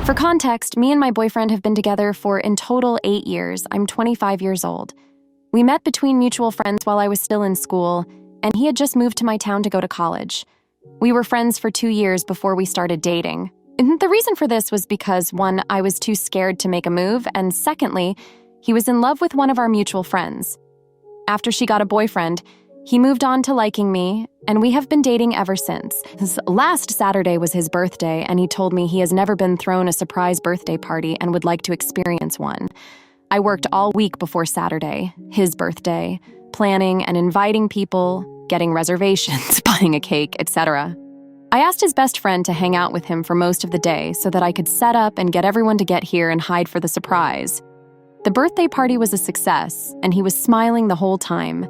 For context, me and my boyfriend have been together for in total 8 years. I'm 25 years old. We met between mutual friends while I was still in school, and he had just moved to my town to go to college. We were friends for 2 years before we started dating. And the reason for this was because, one, I was too scared to make a move, and secondly, he was in love with one of our mutual friends. After she got a boyfriend, he moved on to liking me, and we have been dating ever since. Last Saturday was his birthday, and he told me he has never been thrown a surprise birthday party and would like to experience one. I worked all week before Saturday, his birthday, planning and inviting people, getting reservations, buying a cake, etc. I asked his best friend to hang out with him for most of the day so that I could set up and get everyone to get here and hide for the surprise. The birthday party was a success, and he was smiling the whole time.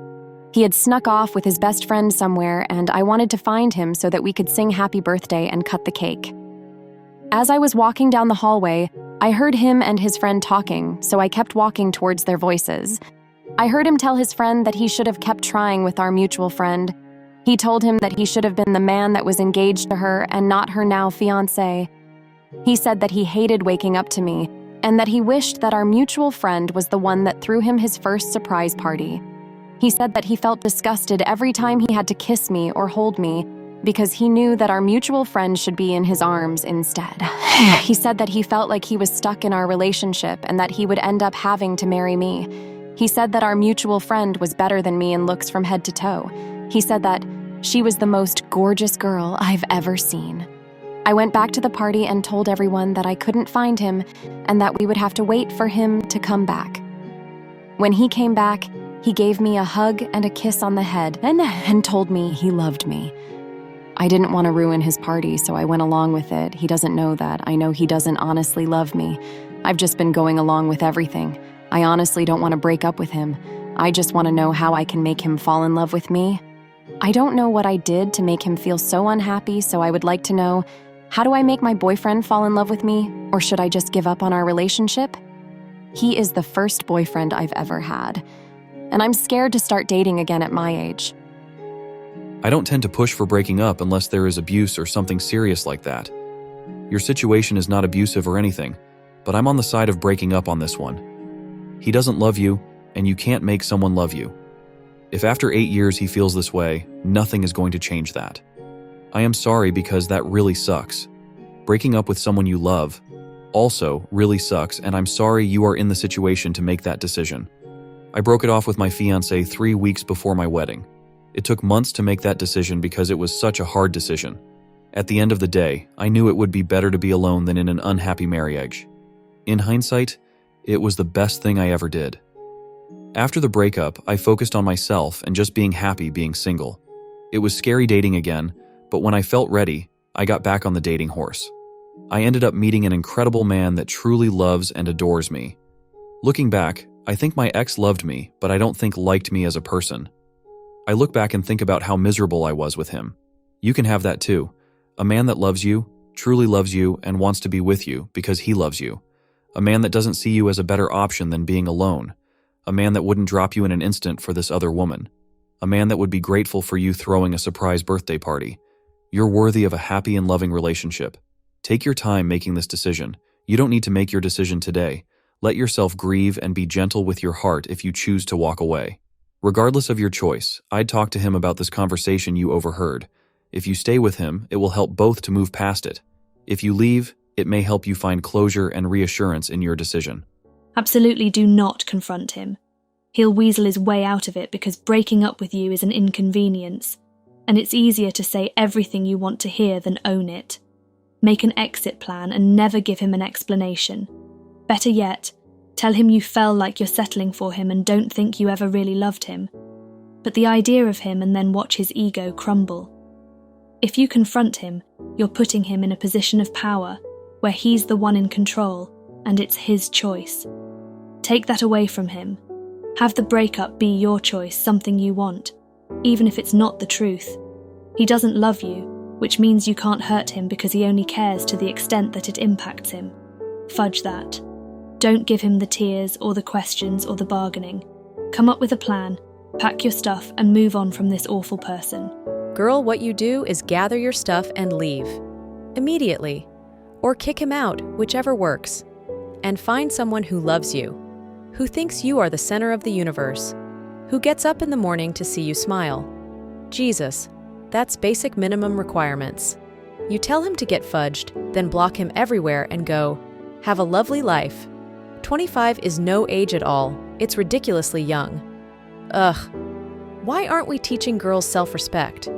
He had snuck off with his best friend somewhere, and I wanted to find him so that we could sing happy birthday and cut the cake. As I was walking down the hallway, I heard him and his friend talking, so I kept walking towards their voices. I heard him tell his friend that he should have kept trying with our mutual friend. He told him that he should have been the man that was engaged to her and not her now fiancé. He said that he hated waking up to me, and that he wished that our mutual friend was the one that threw him his first surprise party. He said that he felt disgusted every time he had to kiss me or hold me because he knew that our mutual friend should be in his arms instead. He said that he felt like he was stuck in our relationship and that he would end up having to marry me. He said that our mutual friend was better than me in looks from head to toe. He said that she was the most gorgeous girl I've ever seen. I went back to the party and told everyone that I couldn't find him and that we would have to wait for him to come back. When he came back, he gave me a hug and a kiss on the head and told me he loved me. I didn't want to ruin his party, so I went along with it. He doesn't know that. I know he doesn't honestly love me. I've just been going along with everything. I honestly don't want to break up with him. I just want to know how I can make him fall in love with me. I don't know what I did to make him feel so unhappy, so I would like to know, how do I make my boyfriend fall in love with me, or should I just give up on our relationship? He is the first boyfriend I've ever had, and I'm scared to start dating again at my age. I don't tend to push for breaking up unless there is abuse or something serious like that. Your situation is not abusive or anything, but I'm on the side of breaking up on this one. He doesn't love you, and you can't make someone love you. If after 8 years he feels this way, nothing is going to change that. I am sorry because that really sucks. Breaking up with someone you love also really sucks, and I'm sorry you are in the situation to make that decision. I broke it off with my fiancé 3 weeks before my wedding. It took months to make that decision because it was such a hard decision. At the end of the day, I knew it would be better to be alone than in an unhappy marriage. In hindsight, it was the best thing I ever did. After the breakup, I focused on myself and just being happy being single. It was scary dating again, but when I felt ready, I got back on the dating horse. I ended up meeting an incredible man that truly loves and adores me. Looking back, I think my ex loved me, but I don't think liked me as a person. I look back and think about how miserable I was with him. You can have that too. A man that loves you, truly loves you, and wants to be with you because he loves you. A man that doesn't see you as a better option than being alone. A man that wouldn't drop you in an instant for this other woman. A man that would be grateful for you throwing a surprise birthday party. You're worthy of a happy and loving relationship. Take your time making this decision. You don't need to make your decision today. Let yourself grieve and be gentle with your heart if you choose to walk away. Regardless of your choice, I'd talk to him about this conversation you overheard. If you stay with him, it will help both to move past it. If you leave, it may help you find closure and reassurance in your decision. Absolutely do not confront him. He'll weasel his way out of it because breaking up with you is an inconvenience, and it's easier to say everything you want to hear than own it. Make an exit plan and never give him an explanation. Better yet, tell him you felt like you're settling for him and don't think you ever really loved him. But the idea of him and then watch his ego crumble. If you confront him, you're putting him in a position of power where he's the one in control and it's his choice. Take that away from him. Have the breakup be your choice, something you want, even if it's not the truth. He doesn't love you, which means you can't hurt him because he only cares to the extent that it impacts him. Fudge that. Don't give him the tears or the questions or the bargaining. Come up with a plan, pack your stuff, and move on from this awful person. Girl, what you do is gather your stuff and leave. Immediately. Or kick him out, whichever works. And find someone who loves you, who thinks you are the center of the universe, who gets up in the morning to see you smile. Jesus, that's basic minimum requirements. You tell him to get fudged, then block him everywhere and go, have a lovely life. 25 is no age at all, it's ridiculously young. Ugh. Why aren't we teaching girls self-respect?